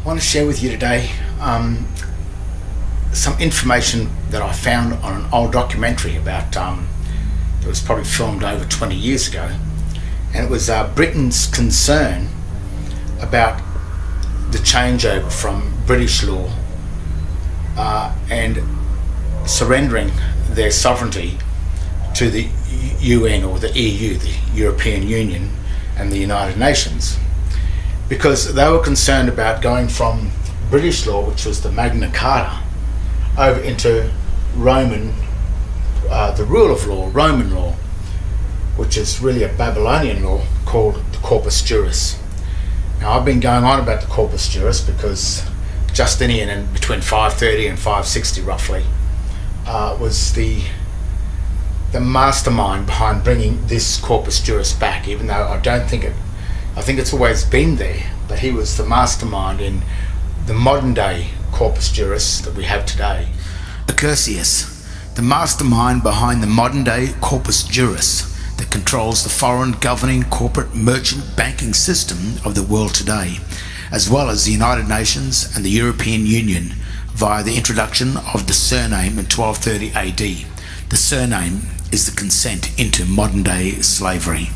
I want to share with you today some information that I found on an old documentary about that was probably filmed over 20 years ago, and it was Britain's concern about the changeover from British law and surrendering their sovereignty to the UN, or the EU, the European Union, and the United Nations, because they were concerned about going from British law, which was the Magna Carta, over into Roman, the rule of law, Roman law, which is really a Babylonian law called the Corpus Juris. Now, I've been going on about the Corpus Juris because Justinian, in between 530 and 560 roughly, was the mastermind behind bringing this Corpus Juris back, even though I think it's always been there, but he was the mastermind in the modern day Corpus Juris that we have today. Accursius, the mastermind behind the modern day Corpus Juris that controls the foreign governing corporate merchant banking system of the world today, as well as the United Nations and the European Union via the introduction of the surname in 1230 AD. The surname is the consent into modern day slavery.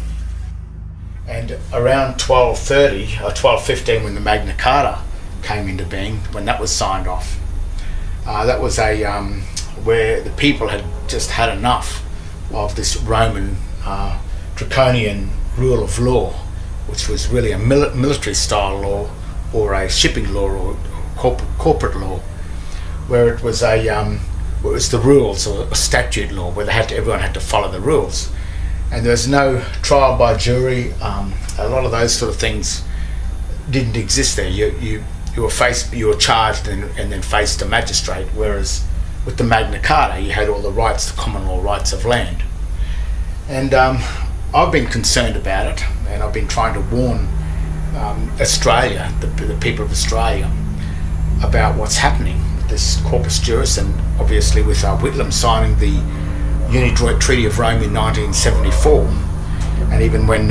And around 1230 or 1215, when the Magna Carta came into being, when that was signed off, that was where the people had just had enough of this Roman draconian rule of law, which was really a military style law, or a shipping law, or corporate law, where it was the rules, or a statute law, where everyone had to follow the rules. And there was no trial by jury. A lot of those sort of things didn't exist there. You were charged and then faced a magistrate, whereas with the Magna Carta you had all the rights, the common law rights of land. And I've been concerned about it, and I've been trying to warn Australia, the people of Australia, about what's happening with this Corpus Juris, and obviously with Whitlam signing the Unidroit Treaty of Rome in 1974, and even when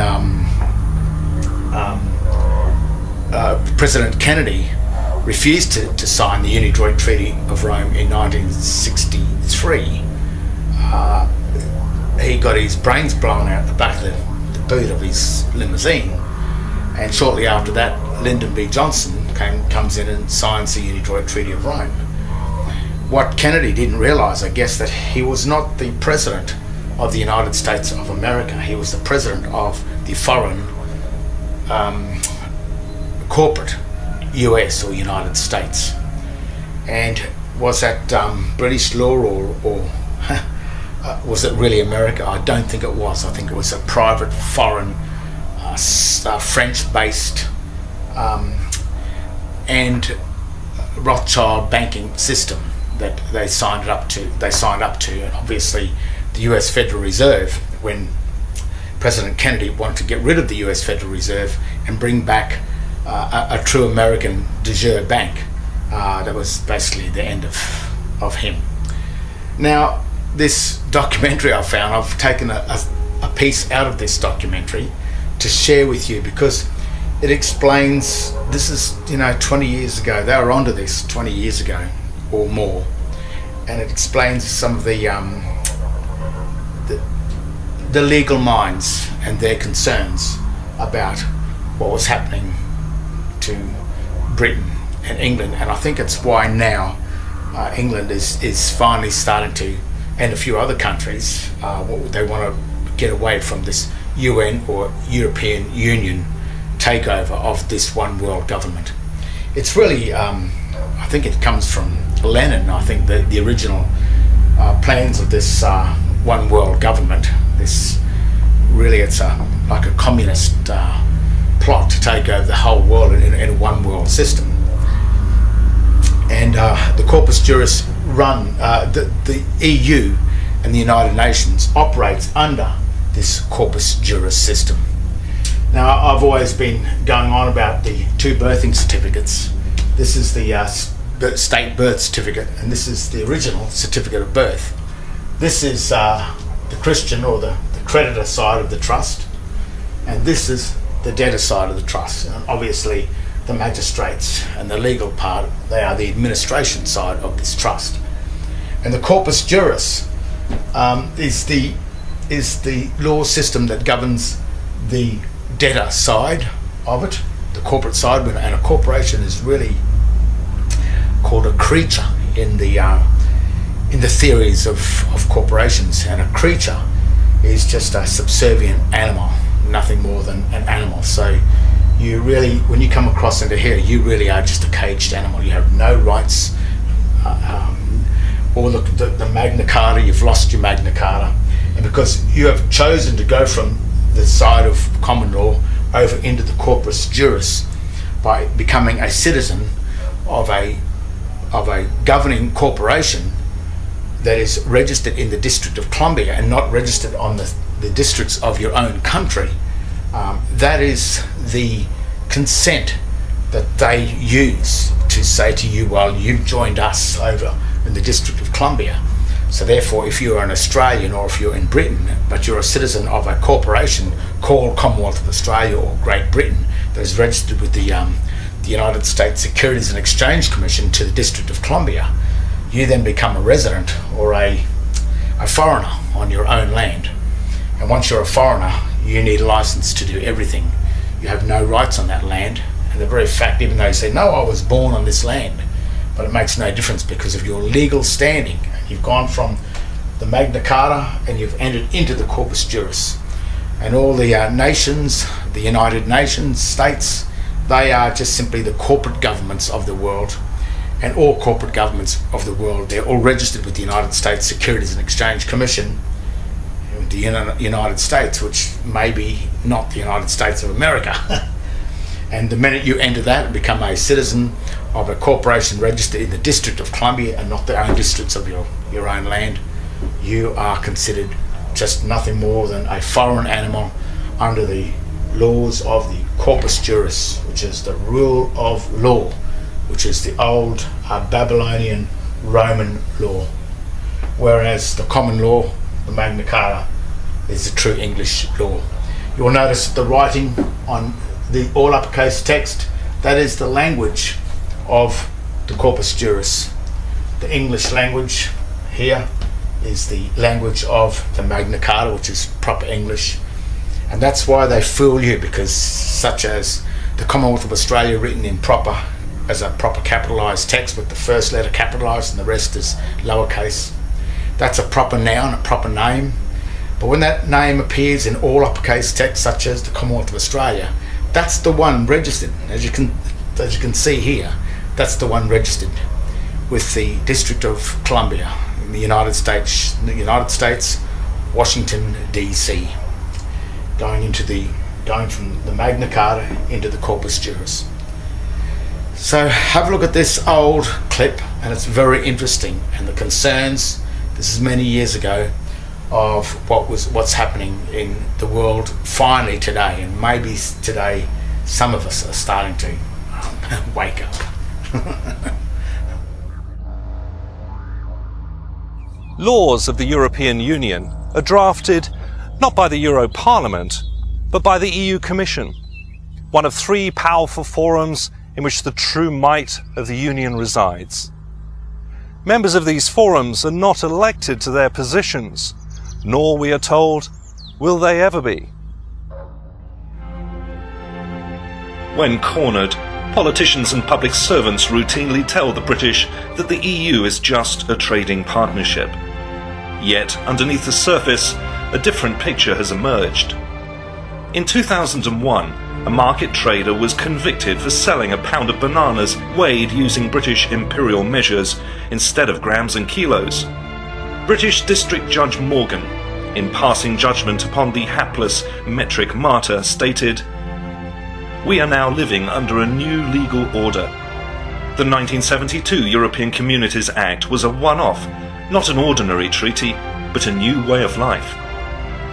President Kennedy refused to sign the Unidroit Treaty of Rome in 1963, he got his brains blown out the back of the boot of his limousine, and shortly after that Lyndon B. Johnson comes in and signs the Unidroit Treaty of Rome. What Kennedy didn't realise, I guess, that he was not the president of the United States of America. He was the president of the foreign corporate US, or United States. And was that British law, or was it really America? I don't think it was. I think it was a private, foreign, French-based and Rothschild banking system that they signed up to. And obviously the US Federal Reserve, when President Kennedy wanted to get rid of the US Federal Reserve and bring back a true American de jure bank, that was basically the end of him. Now, this documentary I found, I've taken a piece out of this documentary to share with you, because it explains, this is 20 years ago, they were onto this 20 years ago or more, and it explains some of the legal minds and their concerns about what was happening to Britain and England. And I think it's why now England is finally starting to, and a few other countries, they want to get away from this UN or European Union takeover of this one world government. It's really, I think it comes from Lenin. I think the original plans of this one world government, it's like a communist plot to take over the whole world in a one world system. And the Corpus Juris the EU and the United Nations operates under this Corpus Juris system. Now, I've always been going on about the two birthing certificates. This is the state birth certificate, and this is the original certificate of birth. This is the Christian, or the creditor side of the trust, and this is the debtor side of the trust. And obviously the magistrates and the legal part. They are the administration side of this trust. And the corpus juris is the law system that governs the debtor side of it, the corporate side, and a corporation is really called a creature in the theories of corporations. And a creature is just a subservient animal, nothing more than an animal. So you really, when you come across into here, you really are just a caged animal. You have no rights. Or the Magna Carta, you've lost your Magna Carta. And because you have chosen to go from the side of common law over into the corpus juris by becoming a citizen of a governing corporation that is registered in the District of Columbia and not registered on the districts of your own country, that is the consent that they use to say to you, well, you've joined us over in the District of Columbia. So therefore, if you're an Australian or if you're in Britain, but you're a citizen of a corporation called Commonwealth of Australia or Great Britain that is registered with the United States Securities and Exchange Commission to the District of Columbia, you then become a resident or a foreigner on your own land. And once you're a foreigner, you need a license to do everything. You have no rights on that land. And the very fact, even though you say, no, I was born on this land, but it makes no difference because of your legal standing. You've gone from the Magna Carta and you've entered into the corpus juris. And all the nations, the United Nations, states, they are just simply the corporate governments of the world. And all corporate governments of the world, they're all registered with the United States Securities and Exchange Commission, the United States, which may be not the United States of America. And the minute you enter that and become a citizen of a corporation registered in the District of Columbia and not the own districts of your own land, you are considered just nothing more than a foreign animal under the laws of the corpus juris, which is the rule of law, which is the old Babylonian Roman law. Whereas the common law, the Magna Carta, is the true English law. You'll notice the writing on the all uppercase text, that is the language of the corpus juris. The English language here is the language of the Magna Carta, which is proper English. And that's why they fool you, because such as the Commonwealth of Australia written in as a proper capitalised text with the first letter capitalised and the rest is lowercase, that's a proper noun, a proper name. But when that name appears in all uppercase text, such as the Commonwealth of Australia, that's the one registered. As you can see here, that's the one registered with the District of Columbia in the United States, Washington DC, going from the Magna Carta into the corpus juris. So have a look at this old clip, and it's very interesting, and the concerns, this is many years ago, of what's happening in the world finally today. And maybe today some of us are starting to wake up. Laws of the European Union are drafted not by the Euro Parliament, but by the EU Commission, one of three powerful forums in which the true might of the Union resides. Members of these forums are not elected to their positions, nor, we are told, will they ever be. When cornered, politicians and public servants routinely tell the British that the EU is just a trading partnership. Yet, underneath the surface, a different picture has emerged. In 2001, a market trader was convicted for selling a pound of bananas weighed using British imperial measures instead of grams and kilos. British District Judge Morgan, in passing judgment upon the hapless metric martyr, stated, "We are now living under a new legal order. The 1972 European Communities Act was a one-off, not an ordinary treaty, but a new way of life.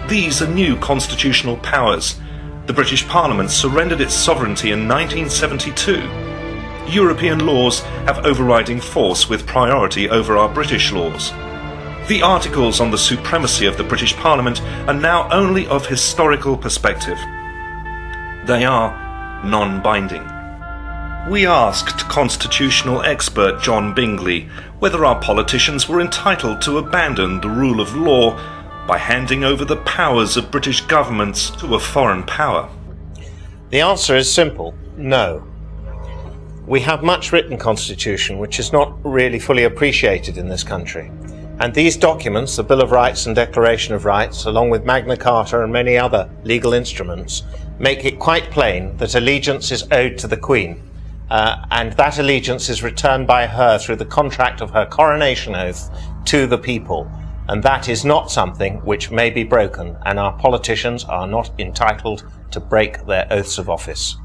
These are new constitutional powers. The British Parliament surrendered its sovereignty in 1972. European laws have overriding force with priority over our British laws. The articles on the supremacy of the British Parliament are now only of historical perspective. They are non-binding." We asked constitutional expert John Bingley whether our politicians were entitled to abandon the rule of law by handing over the powers of British governments to a foreign power. The answer is simple: no. We have much written constitution which is not really fully appreciated in this country. And these documents, the Bill of Rights and Declaration of Rights, along with Magna Carta and many other legal instruments, make it quite plain that allegiance is owed to the Queen, and that allegiance is returned by her through the contract of her coronation oath to the people. And that is not something which may be broken, and our politicians are not entitled to break their oaths of office.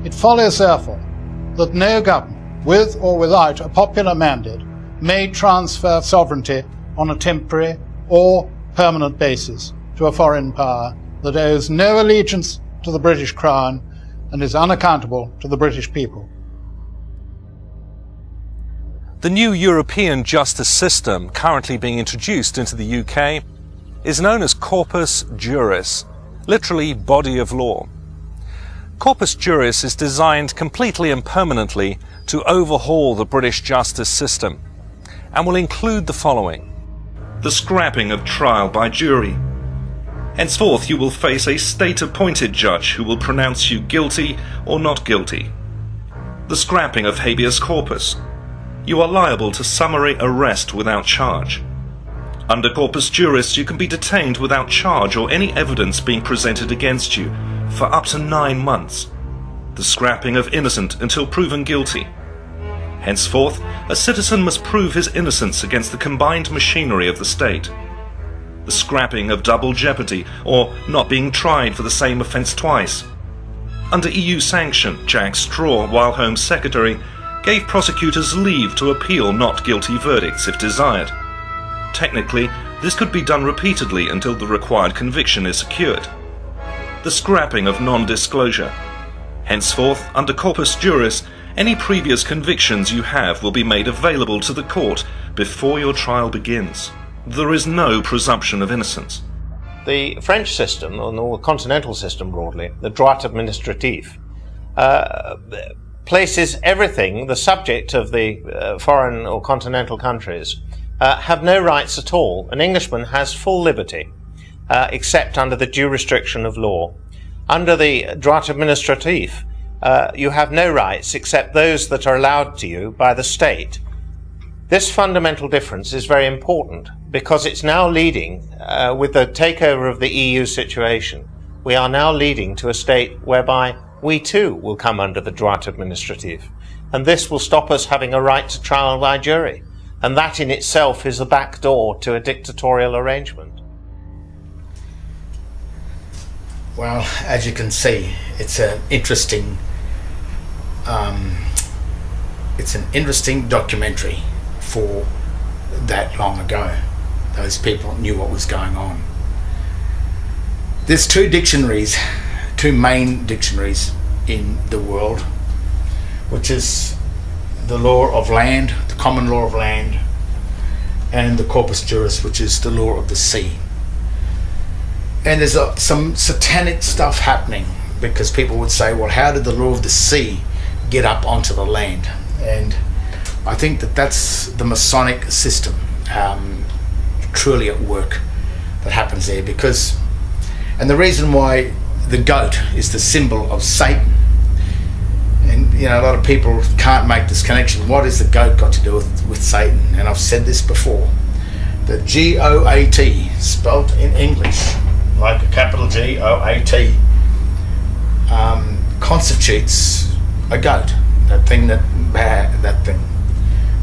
It follows, therefore, that no government, with or without a popular mandate, may transfer sovereignty on a temporary or permanent basis to a foreign power that owes no allegiance to the British Crown and is unaccountable to the British people. The new European justice system currently being introduced into the UK is known as Corpus Juris, literally body of law. Corpus Juris is designed completely and permanently to overhaul the British justice system and will include the following. The scrapping of trial by jury. Henceforth you will face a state-appointed judge who will pronounce you guilty or not guilty. The scrapping of habeas corpus. You are liable to summary arrest without charge. Under Corpus Juris you can be detained without charge or any evidence being presented against you for up to 9 months. The scrapping of innocent until proven guilty. Henceforth, a citizen must prove his innocence against the combined machinery of the state. The scrapping of double jeopardy, or not being tried for the same offence twice. Under EU sanction, Jack Straw, while Home Secretary, gave prosecutors leave to appeal not guilty verdicts if desired. Technically, this could be done repeatedly until the required conviction is secured. The scrapping of non-disclosure. Henceforth, under Corpus Juris, any previous convictions you have will be made available to the court before your trial begins. There is no presumption of innocence. The French system, or the continental system broadly, the droit administratif, places everything, the subject of the foreign or continental countries, have no rights at all. An Englishman has full liberty, except under the due restriction of law. Under the droit administratif, you have no rights except those that are allowed to you by the state. This fundamental difference is very important because it's now leading, with the takeover of the EU situation, we are now leading to a state whereby we too will come under the droit administratif. And this will stop us having a right to trial by jury. And that in itself is the back door to a dictatorial arrangement. Well, as you can see, it's an interesting documentary for that long ago. Those people knew what was going on. There's two main dictionaries in the world, which is the law of land, the common law of land, and the Corpus Juris, which is the law of the sea. And there's some satanic stuff happening, because people would say, well, how did the law of the sea get up onto the land? And I think that's the Masonic system truly at work that happens there, because, and the reason why the goat is the symbol of Satan, and a lot of people can't make this connection. What has the goat got to do with Satan? And I've said this before. The G-O-A-T, spelt in English like a capital G-O-A-T, constitutes a goat, that thing.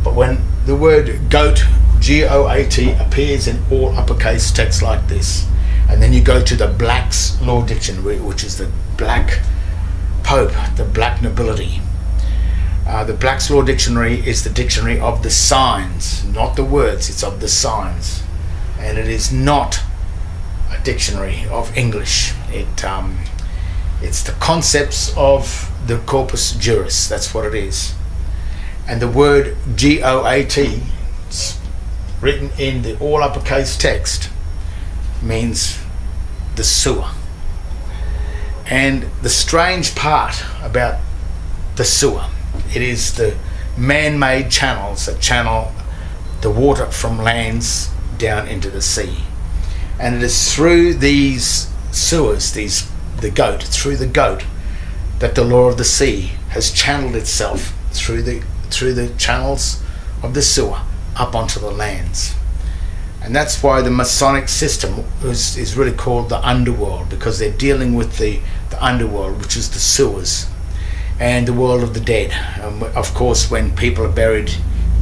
But when the word goat, G-O-A-T, appears in all uppercase text like this, and then you go to the Black's Law Dictionary, which is the black Pope, the black nobility. The Black's Law Dictionary is the dictionary of the signs, not the words, it's of the signs. And it is not a dictionary of English. It's the concepts of the Corpus Juris, that's what it is. And the word G-O-A-T, written in the all uppercase text, means the sewer. And the strange part about the sewer, it is the man-made channels that channel the water from lands down into the sea. And it is through these sewers, through the goat, that the law of the sea has channeled itself through the channels of the sewer up onto the lands. And that's why the Masonic system is really called the underworld, because they're dealing with the underworld, which is the sewers, and the world of the dead. Of course, when people are buried,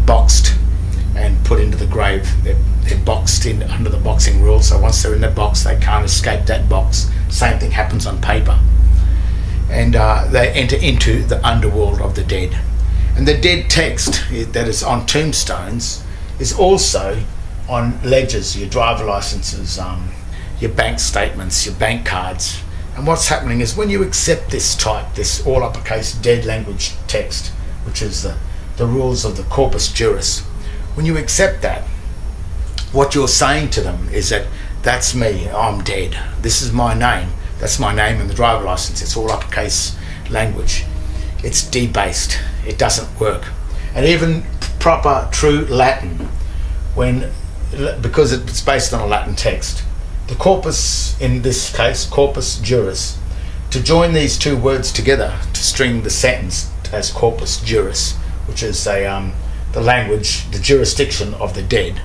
boxed, and put into the grave, they're boxed in under the boxing rules. So once they're in the box, they can't escape that box. Same thing happens on paper. And they enter into the underworld of the dead. And the dead text that is on tombstones is also on ledgers, your driver licenses, your bank statements, your bank cards. And what's happening is when you accept this all uppercase dead language text, which is the rules of the Corpus Juris, when you accept that, what you're saying to them is that that's me, I'm dead, this is my name, that's my name in the driver license, it's all uppercase language. It's debased, it doesn't work. And even proper true Latin, because it's based on a Latin text, the corpus, in this case, corpus juris, to join these two words together to string the sentence as corpus juris, which is the language, the jurisdiction of the dead,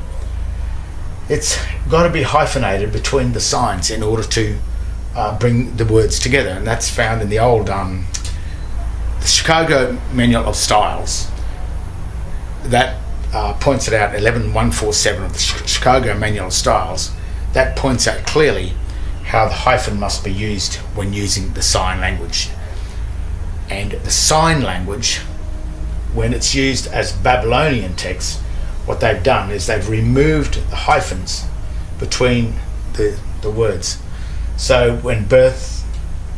it's got to be hyphenated between the signs in order to bring the words together. And that's found in the old the Chicago Manual of Styles. That points it out, 11147 of the Chicago Manual of Styles, that points out clearly how the hyphen must be used when using the sign language. And the sign language, when it's used as Babylonian text, what they've done is they've removed the hyphens between the words. So when birth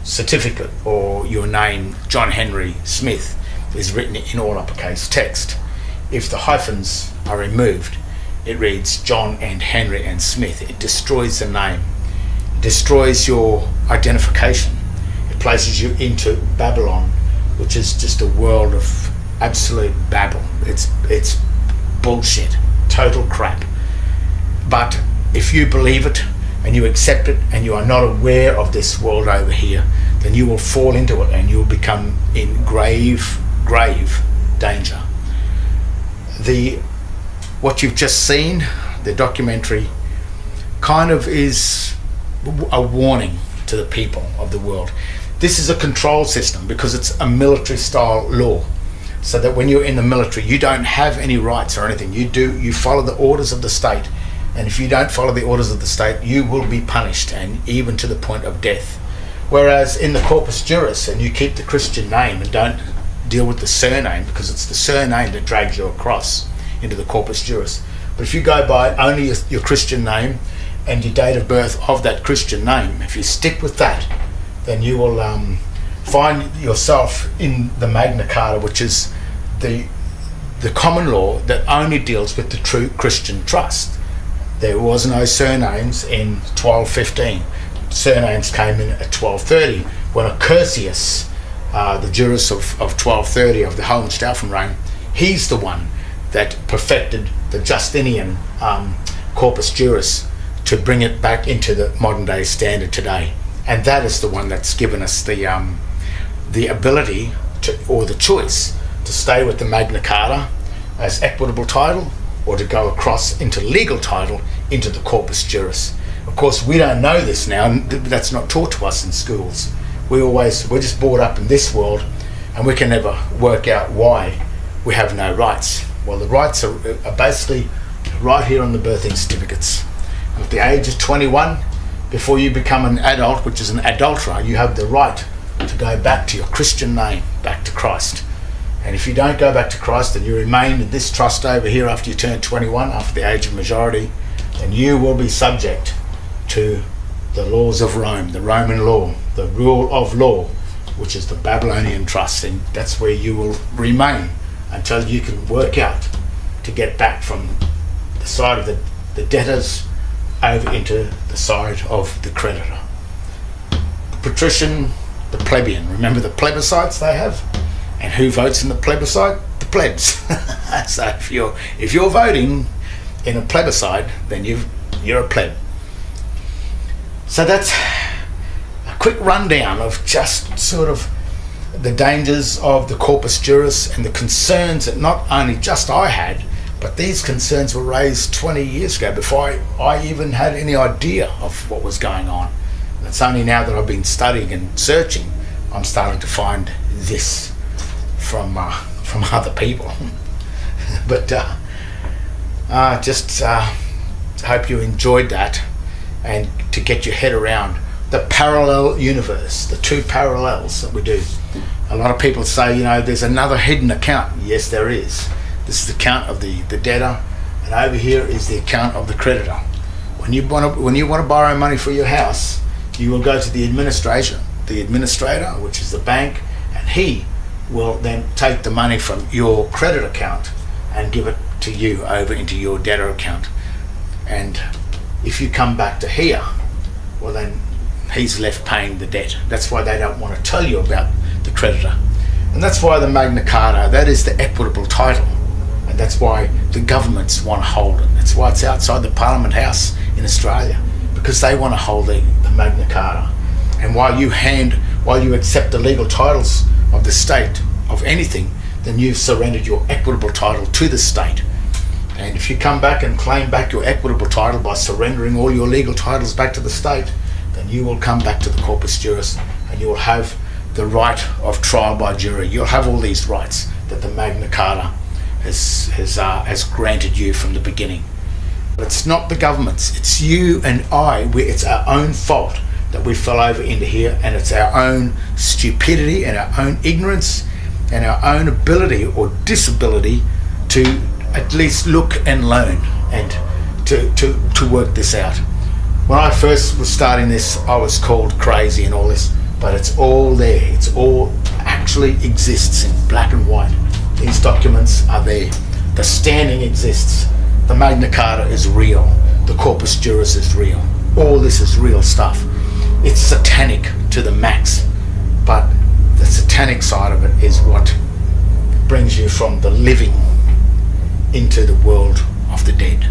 certificate or your name, John Henry Smith, is written in all uppercase text, if the hyphens are removed, it reads John and Henry and Smith. It destroys the name, it destroys your identification. It places you into Babylon, which is just a world of absolute babble. It's bullshit, total crap. But if you believe it and you accept it and you are not aware of this world over here, then you will fall into it and you'll become in grave danger. What you've just seen, the documentary, kind of is a warning to the people of the world. This is a control system because it's a military style law, so that when you're in the military you don't have any rights or anything. You follow the orders of the state, and if you don't follow the orders of the state you will be punished, and even to the point of death. Whereas in the Corpus Juris, and you keep the Christian name and don't deal with the surname, because it's the surname that drags you across into the Corpus Juris. But if you go by only your Christian name and your date of birth of that Christian name, if you stick with that, then you will find yourself in the Magna Carta, which is the common law that only deals with the true Christian trust. There was no surnames in 1215. Surnames came in at 1230 when Accursius, the jurist of 1230 of the Hohenstaufen reign, he's the one that perfected the Justinian Corpus Juris to bring it back into the modern day standard today. And that is the one that's given us the ability to, or the choice, to stay with the Magna Carta as equitable title, or to go across into legal title into the Corpus Juris. Of course, we don't know this now, and that's not taught to us in schools. We're just brought up in this world, and we can never work out why we have no rights. Well, the rights are basically right here on the birthing certificates. And at the age of 21, before you become an adult, which is an adulterer, you have the right to go back to your Christian name, back to Christ. And if you don't go back to Christ and you remain in this trust over here after you turn 21, after the age of majority, then you will be subject to the laws of Rome, the Roman law, the rule of law, which is the Babylonian trust. And that's where you will remain until you can work out to get back from the side of the debtors over into the side of the creditor. The patrician the plebeian. Remember the plebiscites they have? And who votes in the plebiscite? The plebs. So if you're voting in a plebiscite, then you're a pleb. So that's a quick rundown of just sort of the dangers of the corpus juris and the concerns that not only just I had, but these concerns were raised 20 years ago before I even had any idea of what was going on. And it's only now that I've been studying and searching, I'm starting to find this from other people. But just hope you enjoyed that, and to get your head around the parallel universe, the two parallels that we do. A lot of people say, there's another hidden account. Yes, there is. This is the account of the debtor, and over here is the account of the creditor. When you want to borrow money for your house, you will go to the administrator, which is the bank, and he will then take the money from your credit account and give it to you over into your debtor account. And if you come back to here, well, then he's left paying the debt. That's why they don't want to tell you about the creditor. And that's why the Magna Carta, that is the equitable title. And that's why the governments want to hold it. That's why it's outside the Parliament House in Australia, because they want to hold the Magna Carta. And while you accept the legal titles of the state of anything, then you've surrendered your equitable title to the state. And if you come back and claim back your equitable title by surrendering all your legal titles back to the state, then you will come back to the corpus juris, and you will have the right of trial by jury. You'll have all these rights that the Magna Carta has granted you from the beginning. But it's not the government's, it's you and I. It's our own fault that we fell over into here, and it's our own stupidity and our own ignorance and our own ability or disability to at least look and learn and to work this out. When I first was starting this, I was called crazy and all this, but it's all there. It's all actually exists in black and white. These documents are there. The standing exists. The Magna Carta is real. The corpus juris is real. All this is real stuff. It's satanic to the max, but the satanic side of it is what brings you from the living into the world of the dead.